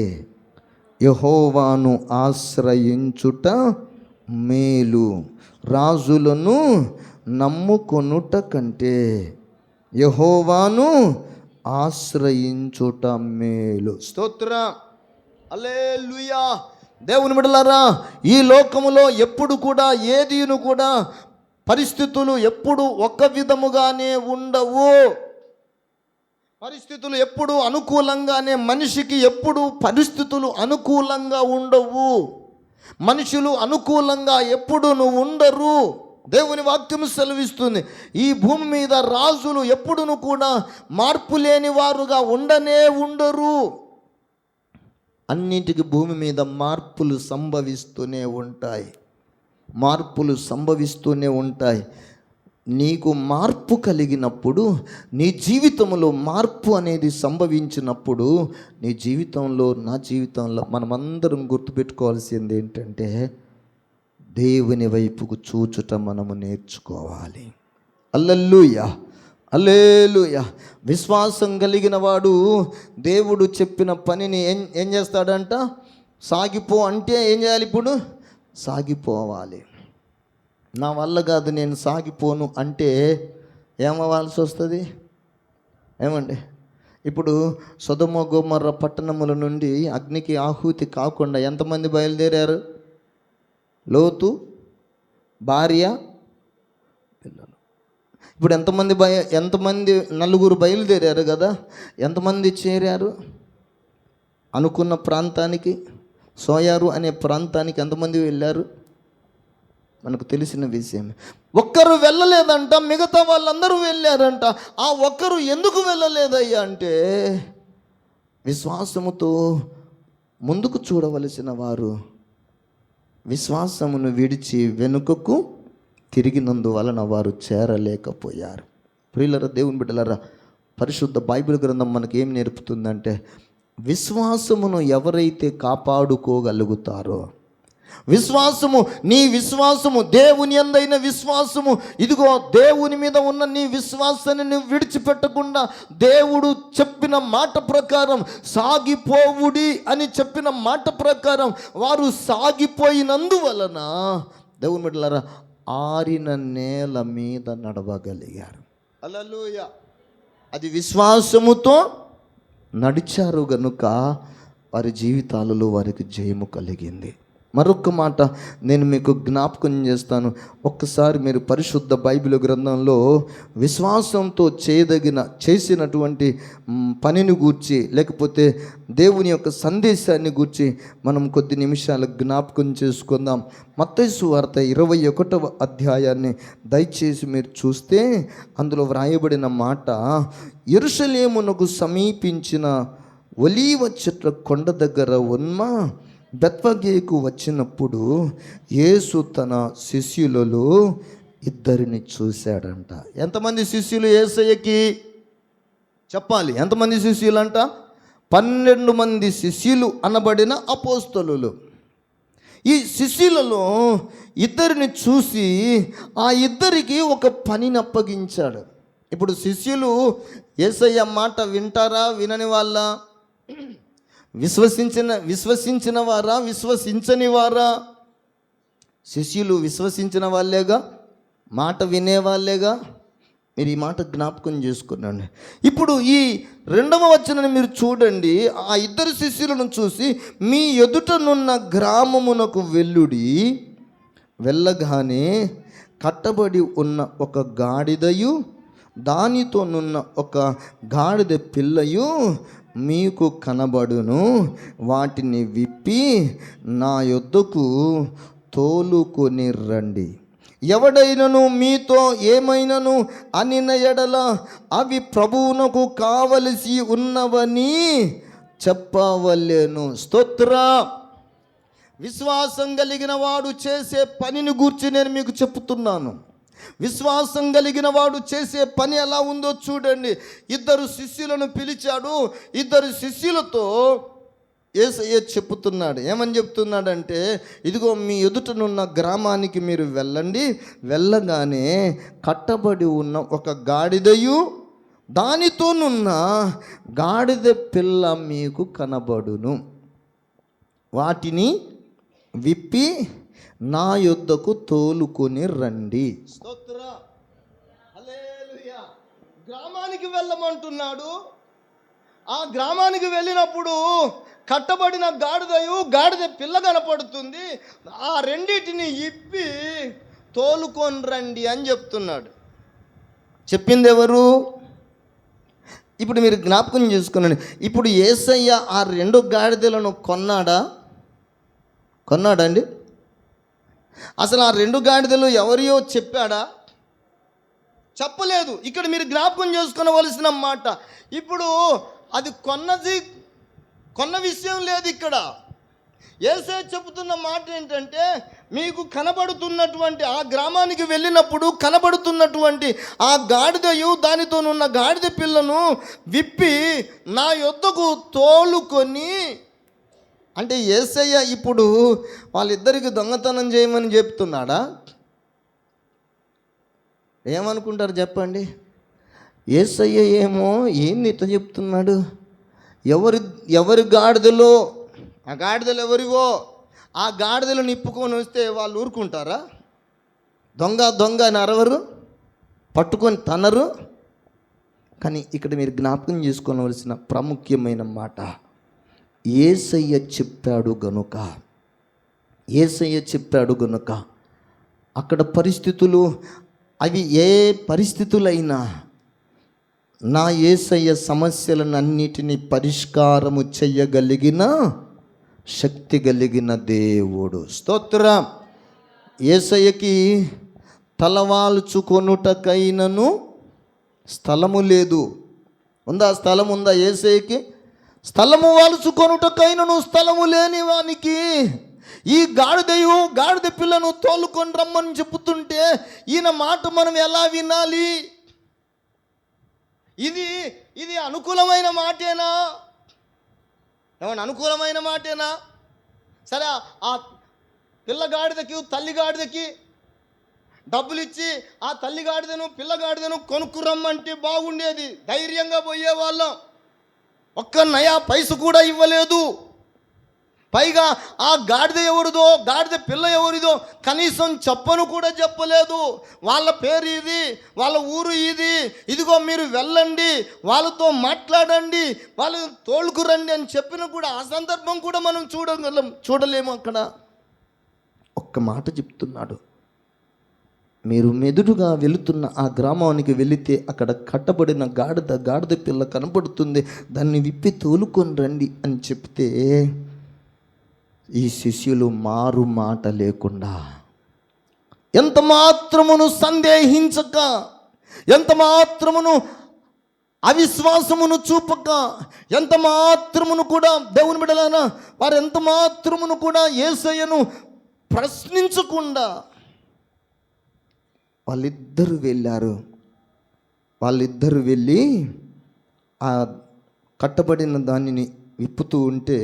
యెహోవాను ఆశ్రయించుట మేలు, రాజులను నమ్ముకొనుట కంటే యెహోవాను ఆశ్రయించుట మేలు. స్తోత్రం. హల్లెలూయా. దేవుని బిడ్డలారా, ఈ లోకములో ఎప్పుడు కూడా ఏదీను కూడా పరిస్థితులు ఎప్పుడు ఒక విధముగానే ఉండవు. పరిస్థితులు ఎప్పుడు అనుకూలంగానే, మనిషికి ఎప్పుడు పరిస్థితులు అనుకూలంగా ఉండవు. మనుషులు అనుకూలంగా ఎప్పుడు ఉండరు. దేవుని వాక్యము సెలవిస్తుంది, ఈ భూమి మీద రాజులు ఎప్పుడును కూడా మార్పు లేని వారుగా ఉండరు. అన్నింటికి భూమి మీద మార్పులు సంభవిస్తూనే ఉంటాయి. నీకు మార్పు కలిగినప్పుడు, నీ జీవితంలో మార్పు అనేది సంభవించినప్పుడు, నీ జీవితంలో, నా జీవితంలో మనమందరం గుర్తుపెట్టుకోవాల్సింది ఏంటంటే, దేవుని వైపుకు చూచుట మనము నేర్చుకోవాలి. హల్లెలూయా, హల్లెలూయా. విశ్వాసం కలిగిన వాడు దేవుడు చెప్పిన పనిని ఏం చేస్తాడంట? సాగిపో అంటే ఏం చేయాలి? ఇప్పుడు సాగిపోవాలి. నా వల్ల కాదు, నేను సాగిపోను అంటే ఏమవ్వాల్సి వస్తుంది? ఏమండి, ఇప్పుడు సొదొమ గొమొర్రా పట్టణముల నుండి అగ్నికి ఆహుతి కాకుండా ఎంతమంది బయలుదేరారు? లోతు, భార్య, పిల్లలు. ఇప్పుడు ఎంతమంది నలుగురు బయలుదేరారు కదా, ఎంతమంది చేరారు? అనుకున్న ప్రాంతానికి, సోయారు అనే ప్రాంతానికి ఎంతమంది వెళ్ళారు? మనకు తెలిసిన విషయం. ఒక్కరు వెళ్ళలేదంట, మిగతా వాళ్ళందరూ వెళ్ళారంట. ఆ ఒక్కరు ఎందుకు వెళ్ళలేదయ్యా అంటే, విశ్వాసముతో ముందుకు చూడవలసిన వారు విశ్వాసమును విడిచి వెనుకకు తిరిగినందువలన వారు చేరలేకపోయారు. ప్రియులారా, దేవుని బిడ్డలారా, పరిశుద్ధ బైబిల్ గ్రంథం మనకి ఏం నేర్పుతుందంటే, విశ్వాసమును ఎవరైతే కాపాడుకోగలుగుతారో, నీ విశ్వాసము దేవుని యందైన విశ్వాసము, ఇదిగో దేవుని మీద ఉన్న నీ విశ్వాసాన్ని నువ్వు విడిచిపెట్టకుండా, దేవుడు చెప్పిన మాట ప్రకారం సాగిపోవుడి అని చెప్పిన మాట ప్రకారం వారు సాగిపోయినందువలన, దేవుని బిడ్డలారా, ఆరిన నేల మీద నడవగలిగారు. హల్లెలూయా. అది విశ్వాసముతో నడిచారు గనుక వారి జీవితాలలో వారికి జయము కలిగింది. మరొక మాట నేను మీకు జ్ఞాపకం చేస్తాను. ఒక్కసారి మీరు పరిశుద్ధ బైబిల్ గ్రంథంలో విశ్వాసంతో చేసినటువంటి పనిని గూర్చి, లేకపోతే దేవుని యొక్క సందేశాన్ని గూర్చి మనం కొద్ది నిమిషాలు జ్ఞాపకం చేసుకుందాం. మత్తయి సువార్త 21వ అధ్యాయాన్ని దయచేసి మీరు చూస్తే, అందులో వ్రాయబడిన మాట, యెరూషలేమునకు సమీపించిన ఒలీవ చెట్ల కొండ దగ్గర ఉన్న బెత్ఫగేకు వచ్చినప్పుడు యేసు తన శిష్యులలో 2 చూశాడంట. ఎంతమంది శిష్యులు యేసయ్యకి? చెప్పాలి, ఎంతమంది శిష్యులు అంట? 12 మంది శిష్యులు అనబడిన అపోస్తలులు. ఈ శిష్యులలో 2 చూసి ఆ 2కి ఒక పనిని అప్పగించాడు. ఇప్పుడు శిష్యులు యేసయ్య మాట వింటారా, వినని వాళ్ళ? విశ్వసించిన వారా, విశ్వసించని వారా? శిష్యులు విశ్వసించిన వాళ్ళేగా, మాట వినేవాళ్ళేగా. మీరు ఈ మాట జ్ఞాపకం చేసుకున్నాండి. ఇప్పుడు ఈ 2వ వచనాన్ని మీరు చూడండి. ఆ 2 శిష్యులను చూసి, మీ ఎదుటనున్న గ్రామమునకు వెళ్ళుడి, వెళ్ళగానే కట్టబడి ఉన్న ఒక గాడిదయు దానితోనున్న ఒక గాడిద పిల్లయు మీకు కనబడును. వాటిని విప్పి నా యొద్దకు తోలుకొని రండి. ఎవడైనను మీతో ఏమైనను అనిన ఎడల అవి ప్రభువునకు కావలసి ఉన్నవని చెప్పవలెను. స్తోత్ర. విశ్వాసం కలిగిన వాడు చేసే పనిని గూర్చి నేను మీకు చెప్తున్నాను. విశ్వాసం కలిగిన వాడు చేసే పని ఎలా ఉందో చూడండి. 2 శిష్యులను పిలిచాడు. 2 శిష్యులతో యేసయ్య చెప్తున్నాడు. ఏమని చెప్తున్నాడంటే, ఇదిగో మీ ఎదుటనున్న గ్రామానికి మీరు వెళ్ళండి, వెళ్ళగానే కట్టబడి ఉన్న ఒక గాడిదయు దానితోనున్న గాడిద పిల్ల మీకు కనబడును. వాటిని విప్పి నా యొద్దకు తోలుకొని రండి. స్తోత్ర. హల్లెలూయా. గ్రామానికి వెళ్ళమంటున్నాడు. ఆ గ్రామానికి వెళ్ళినప్పుడు కట్టబడిన గాడిద పిల్ల కనపడుతుంది. ఆ రెండిటిని ఇప్పి తోలుకొని రండి అని చెప్తున్నాడు. చెప్పింది ఎవరు? ఇప్పుడు మీరు జ్ఞాపకం చేసుకున్నాను. ఇప్పుడు యేసయ్య ఆ 2 గాడిదలను కొన్నాడా అండి? అసలు ఆ 2 గాడిదలు ఎవరియో చెప్పాడా? చెప్పలేదు. ఇక్కడ మీరు జ్ఞాపకం చేసుకోవలసిన మాట, ఇప్పుడు అది కొన్న విషయం లేదు. ఇక్కడ యేసయ్య చెబుతున్న మాట ఏంటంటే, మీకు కనబడుతున్నటువంటి ఆ గ్రామానికి వెళ్ళినప్పుడు కనబడుతున్నటువంటి ఆ గాడిదయు దానితోనున్న గాడిద పిల్లను విప్పి నా యొద్దకు తోలుకొని, అంటే యేసయ్య ఇప్పుడు వాళ్ళిద్దరికి దొంగతనం చేయమని చెప్తున్నాడా? ఏమనుకుంటారు చెప్పండి? యేసయ్య ఏమో ఏంది ఇట్లా చెప్తున్నాడు? ఎవరి గాడిదలో, ఆ గాడిదలు ఎవరివో ఆ గాడిదలు నిప్పుకొని వస్తే వాళ్ళు ఊరుకుంటారా? దొంగ అని అరవరు, పట్టుకొని తనరు. కానీ ఇక్కడ మీరు జ్ఞాపకం చేసుకోవలసిన ప్రాముఖ్యమైన మాట, యేసయ్య చెప్పాడు గనుక అక్కడ పరిస్థితులు అవి ఏ పరిస్థితులైనా నా యేసయ్య సమస్యలను అన్నిటినీ పరిష్కారము చెయ్యగలిగిన శక్తి కలిగిన దేవుడు. స్తోత్రం. యేసయ్యకి తలవాల్చుకొనుటకైనను స్థలము లేదు. ఉందా? స్థలం ఉందా యేసయ్యకి? స్థలము వాల్చుకొనుటకైనను స్థలము లేని వానికి ఈ గాడిద పిల్లను తోలుకొని రమ్మని చెబుతుంటే ఈయన మాట మనం ఎలా వినాలి? ఇది అనుకూలమైన మాటేనా? ఏమన్నా అనుకూలమైన మాటేనా? సరే, ఆ పిల్లగాడిదకి తల్లి గాడిదకి డబ్బులు ఇచ్చి ఆ తల్లి గాడిదను పిల్లగాడిదను కొనుక్కురమ్మంటే బాగుండేది, ధైర్యంగా పోయేవాళ్ళం. ఒక్క నయా పైస కూడా ఇవ్వలేదు. పైగా ఆ గాడిద ఎవరిదో, గాడిద పిల్ల ఎవరిదో కనీసం చెప్పను కూడా చెప్పలేదు. వాళ్ళ పేరు ఇది, వాళ్ళ ఊరు ఇది, ఇదిగో మీరు వెళ్ళండి, వాళ్ళతో మాట్లాడండి, వాళ్ళు తోలుకురండి అని చెప్పిన కూడా ఆ సందర్భం కూడా మనం చూడలేము. అక్కడ ఒక్క మాట చెప్తున్నాడు, మీరు మెదుడుగా వెళుతున్న ఆ గ్రామానికి వెళితే అక్కడ కట్టబడిన గాడిద పిల్ల కనబడుతుంది, దాన్ని విప్పి తోలుకొని రండి అని చెప్తే ఈ శిష్యులు మారు మాట లేకుండా, ఎంత మాత్రమును సందేహించక, ఎంత మాత్రమును అవిశ్వాసమును చూపక, ఎంత మాత్రమును కూడా దేవుని బిడ్డలారా వారు ఎంత మాత్రమును కూడా యేసయ్యను ప్రశ్నించకుండా వాళ్ళిద్దరు వెళ్ళి ఆ కట్టబడిన దానిని విప్పుతూ ఉంటే,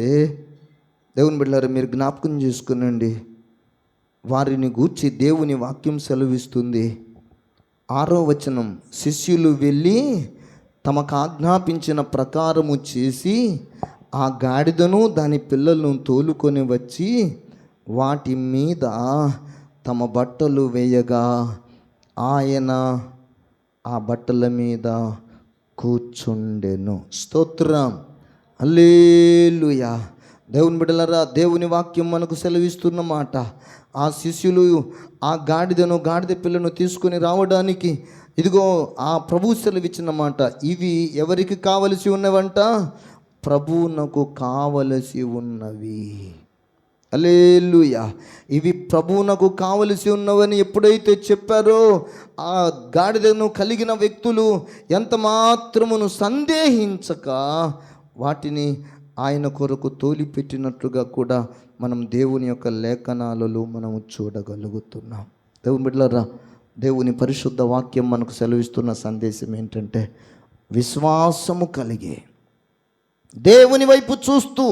దేవుని బిడ్డలారా మీరు జ్ఞాపకం చేసుకునండి, వారిని గూర్చి దేవుని వాక్యం సెలవిస్తుంది. 6వ వచనం, శిష్యులు వెళ్ళి తమకు ఆజ్ఞాపించిన ప్రకారము చేసి ఆ గాడిదను దాని పిల్లలను తోలుకొని వచ్చి వాటి మీద తమ బట్టలు వేయగా ఆయన ఆ బట్టల మీద కూర్చుండెను. స్తోత్రం, హల్లెలూయా. దేవుని బిడ్డలారా దేవుని వాక్యం మనకు సెలవిస్తున్న మాట, ఆ శిష్యులు ఆ గాడిద పిల్లను తీసుకొని రావడానికి ఇదిగో ఆ ప్రభువు సెలవిచ్చిన మాట, ఇవి ఎవరికి కావలసి ఉన్నవంట? ప్రభువునకు కావలసి ఉన్నవి. హల్లెలూయా. ఇవి ప్రభువునకు కావలసి ఉన్నవని ఎప్పుడైతే చెప్పారో ఆ గాడిదను కలిగిన వ్యక్తులు ఎంత మాత్రమును సందేహించక వాటిని ఆయన కొరకు తోలిపెట్టినట్లుగా కూడా మనం దేవుని యొక్క లేఖనాలలో మనము చూడగలుగుతున్నాం. దేవుని బిడ్డలారా దేవుని పరిశుద్ధ వాక్యం మనకు సెలవిస్తున్న సందేశం ఏంటంటే, విశ్వాసము కలిగి దేవుని వైపు చూస్తూ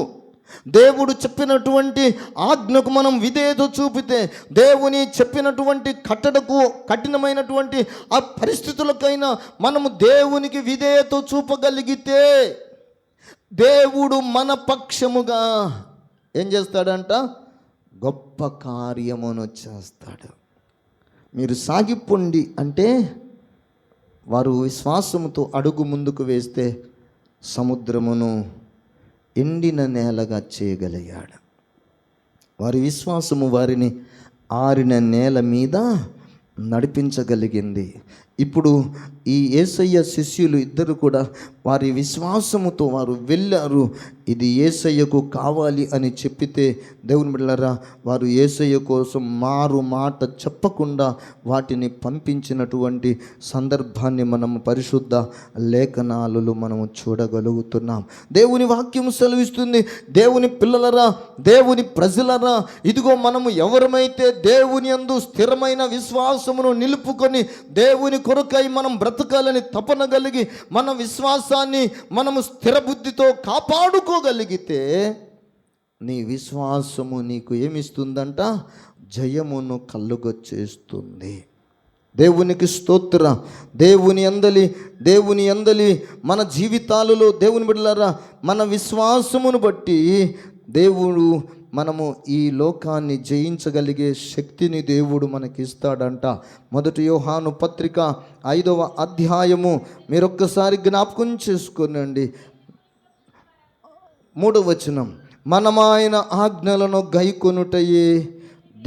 దేవుడు చెప్పినటువంటి ఆజ్ఞకు మనం విధేయత చూపితే, దేవుని చెప్పినటువంటి కట్టడకు కఠినమైనటువంటి ఆ పరిస్థితులకైనా మనము దేవునికి విధేయత చూపగలిగితే దేవుడు మన పక్షముగా ఏం చేస్తాడంట? గొప్ప కార్యమును చేస్తాడు. మీరు సాగిపోండి అంటే వారు విశ్వాసముతో అడుగు ముందుకు వేస్తే సముద్రమును ఎండిన నేలగా చేయగలిగాడు. వారి విశ్వాసము వారిని ఆరిన నేల మీద నడిపించగలిగింది. ఇప్పుడు ఈ యేసయ్య శిష్యులు ఇద్దరు కూడా వారి విశ్వాసముతో వారు వెళ్ళారు. ఇది యేసయ్యకు కావాలి అని చెప్పితే దేవుని బిడ్డలారా, వారు యేసయ్య కోసం మారు మాట చెప్పకుండా వాటిని పంపించినటువంటి సందర్భాన్ని మనము పరిశుద్ధ లేఖనాలలో మనము చూడగలుగుతున్నాం. దేవుని వాక్యం సెలవిస్తుంది, దేవుని పిల్లలరా, దేవుని ప్రజలరా, ఇదిగో మనము ఎవరమైతే దేవుని యందు స్థిరమైన విశ్వాసమును నిలుపుకొని దేవుని కొరకై మనం బ్రతకాలని తపన కలిగి మన విశ్వాసాన్ని మనము స్థిర బుద్ధితో కాపాడుకోగలిగితే నీ విశ్వాసము నీకు ఏమిస్తుందంట? జయమును కలుగచేస్తుంది. దేవునికి స్తోత్ర. దేవుని అందలి మన జీవితాలలో దేవుని బిడ్డలారా, మన విశ్వాసమును బట్టి దేవుడు మనము ఈ లోకాన్ని జయించగలిగే శక్తిని దేవుడు మనకిస్తాడంట. 1 యోహాను పత్రిక 5వ అధ్యాయము మీరొక్కసారి జ్ఞాపకం చేసుకోనండి. 3వ వచనం, మనమాయన ఆజ్ఞలను గైకొనుటయే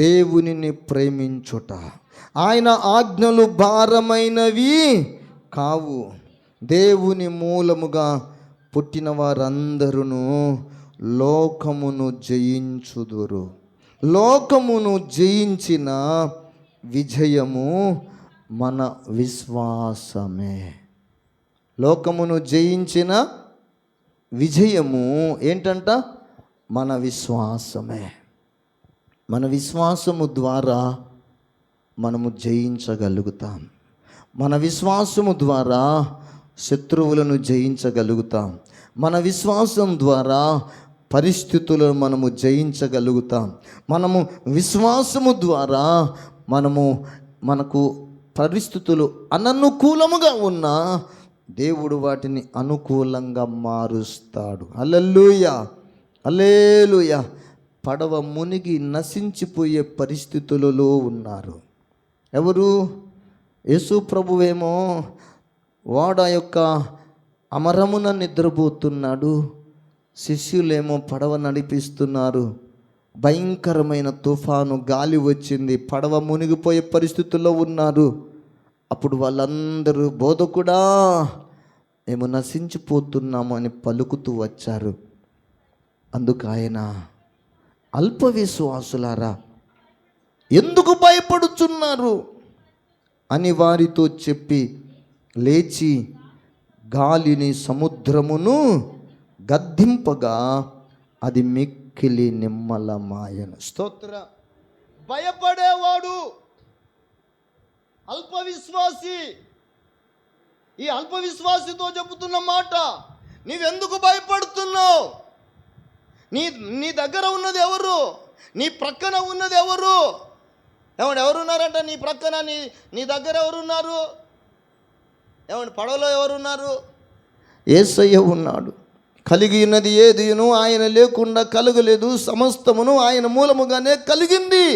దేవునిని ప్రేమించుట, ఆయన ఆజ్ఞలు భారమైనవి కావు, దేవుని మూలముగా పుట్టిన వారందరూ లోకమును జయించుదురు. లోకమును జయించిన విజయము మన విశ్వాసమే. లోకమును జయించిన విజయము ఏంటంట? మన విశ్వాసమే. మన విశ్వాసము ద్వారా మనము జయించగలుగుతాం. మన విశ్వాసము ద్వారా శత్రువులను జయించగలుగుతాం. మన విశ్వాసం ద్వారా పరిస్థితులను మనము జయించగలుగుతాం. మనము విశ్వాసము ద్వారా మనకు పరిస్థితులు అననుకూలముగా ఉన్నా దేవుడు వాటిని అనుకూలంగా మారుస్తాడు. హల్లెలూయా, హల్లెలూయా. పడవ మునిగి నశించిపోయే పరిస్థితులలో ఉన్నారు. ఎవరు? యేసు ప్రభువేమో ఓడ యొక్క అమరమున నిద్రపోతున్నాడు, శిష్యులేమో పడవ నడిపిస్తున్నారు. భయంకరమైన తుఫాను, గాలి వచ్చింది, పడవ మునిగిపోయే పరిస్థితుల్లో ఉన్నారు. అప్పుడు వాళ్ళందరూ, బోధకుడా మేము నశించిపోతున్నాము అని పలుకుతూ వచ్చారు. అందుకు ఆయన, అల్ప విశ్వాసులారా ఎందుకు భయపడుచున్నారు అని వారితో చెప్పి లేచి గాలిని సముద్రమును గద్దింపగా అది మిక్కిలి నిమ్మలమాయను. స్తోత్ర. భయపడేవాడు అల్ప విశ్వాసి. ఈ అల్ప విశ్వాసితో చెబుతున్న మాట, నీవెందుకు భయపడుతున్నావు? నీ దగ్గర ఉన్నది ఎవరు? నీ ప్రక్కన ఉన్నది ఎవరు? ఎవరున్నారంట నీ ప్రక్కన? నీ దగ్గర ఎవరున్నారు? పడవలో ఎవరున్నారు? యేసయ్య ఉన్నాడు. కలిగి ఉన్నది ఏదిను ఆయన లేకుండా కలగలేదు, సమస్తమును ఆయన మూలముగానే కలిగింది.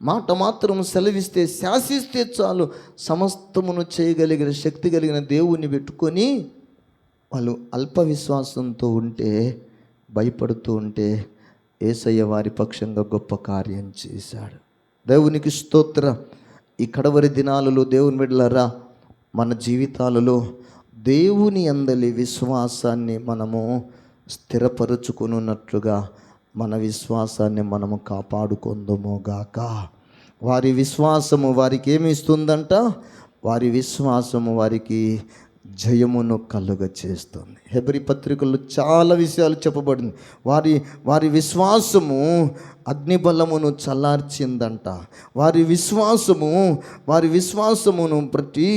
మాట మాత్రం సెలవిస్తే, శాసిస్తే చాలు సమస్తమును చేయగలిగిన శక్తి కలిగిన దేవుణ్ణి పెట్టుకొని వాళ్ళు అల్ప విశ్వాసంతో ఉంటే, భయపడుతూ ఉంటే యేసయ్య వారి పక్షంగా గొప్ప కార్యం చేశాడు. దేవునికి స్తోత్ర. ఈ కడవరి దినాలలో దేవుని బిడ్డలారా, మన జీవితాలలో దేవుని అందలి విశ్వాసాన్ని మనము స్థిరపరుచుకున్నట్లుగా మన విశ్వాసాన్ని మనము కాపాడుకుందాముగాక. వారి విశ్వాసము వారికి ఏమి ఇస్తుందంట? వారి విశ్వాసము వారికి జయమును కలుగ చేస్తుంది. హెబ్రీ పత్రికల్లో చాలా విషయాలు చెప్పబడింది. వారి విశ్వాసము అగ్నిబలమును చల్లార్చిందంట. వారి విశ్వాసమును బట్టి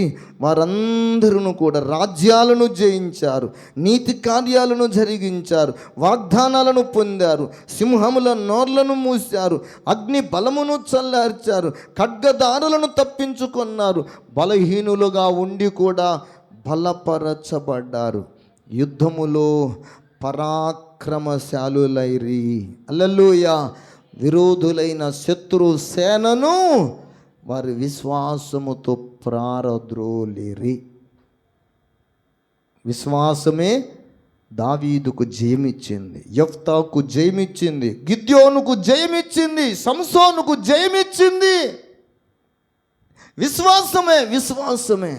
వారందరూ కూడా రాజ్యాలను జయించారు, నీతి కార్యాలను జరిగించారు, వాగ్దానాలను పొందారు, సింహముల నోర్లను మూశారు, అగ్ని బలమును చల్లార్చారు, ఖడ్గదారులను తప్పించుకున్నారు, బలహీనులుగా ఉండి కూడా బలపరచబడ్డారు, యుద్ధములో పరాక్రమశాలులైరి. హల్లెలూయా. విరోధులైన శత్రు సేనను వారి విశ్వాసముతో ప్రారద్రోలిరి. విశ్వాసమే దావీదుకు జయమిచ్చింది, యెఫ్తాకు జయమిచ్చింది, గిద్యోనుకు జయమిచ్చింది, సంసోనుకు జయమిచ్చింది. విశ్వాసమే.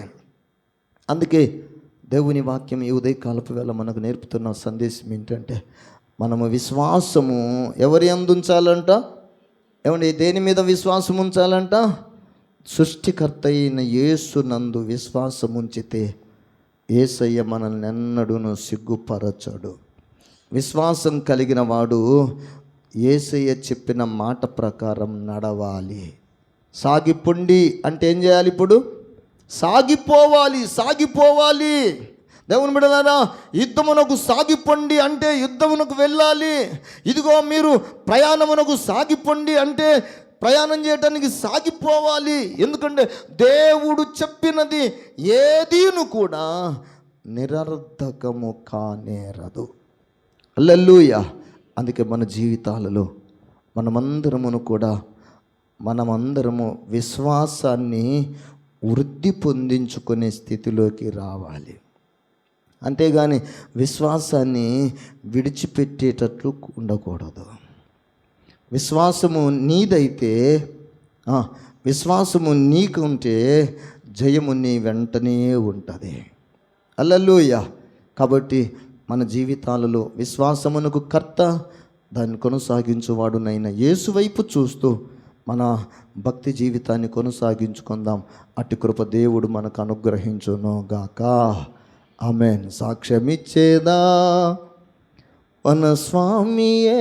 అందుకే దేవుని వాక్యం ఈ ఉదయకాలపు వేళ మనకు నేర్పుతున్న సందేశం ఏంటంటే, మనము విశ్వాసము ఎవరి యందు ఉంచాలంట? ఏమండి, దేని మీద విశ్వాసం ఉంచాలంట? సృష్టికర్త అయిన యేసునందు విశ్వాసం ఉంచితే యేసయ్య మనల్ని ఎన్నడూను సిగ్గుపరచడు. విశ్వాసం కలిగిన వాడు యేసయ్య చెప్పిన మాట ప్రకారం నడవాలి. సాగిపోండి అంటే ఏం చేయాలి? ఇప్పుడు సాగిపోవాలి. దేవుని బిడ్డలారా, యుద్ధమునకు సాగిపోండి అంటే యుద్ధమునకు వెళ్ళాలి. ఇదిగో మీరు ప్రయాణమునకు సాగిపోండి అంటే ప్రయాణం చేయడానికి సాగిపోవాలి. ఎందుకంటే దేవుడు చెప్పినది ఏదీను కూడా నిరర్ధకము కానేరదు. హల్లెలూయా. అందుకే మన జీవితాలలో మనమందరము విశ్వాసాన్ని వృద్ధి పొందించుకునే స్థితిలోకి రావాలి. అంతేగాని విశ్వాసాన్ని విడిచిపెట్టేటట్లు ఉండకూడదు. విశ్వాసము నీదైతే, విశ్వాసము నీకు ఉంటే జయము నీ వెంటనే ఉంటుంది. హల్లెలూయా. కాబట్టి మన జీవితాలలో విశ్వాసమునకు కర్త, దాన్ని కొనసాగించువాడునైన యేసు వైపు చూస్తూ మన భక్తి జీవితాన్ని కొనసాగించుకుందాం. అట్టి కృప దేవుడు మనకు అనుగ్రహించును గాక. ఆమేన్. సాక్ష్యమిచ్చేదా మన స్వామియే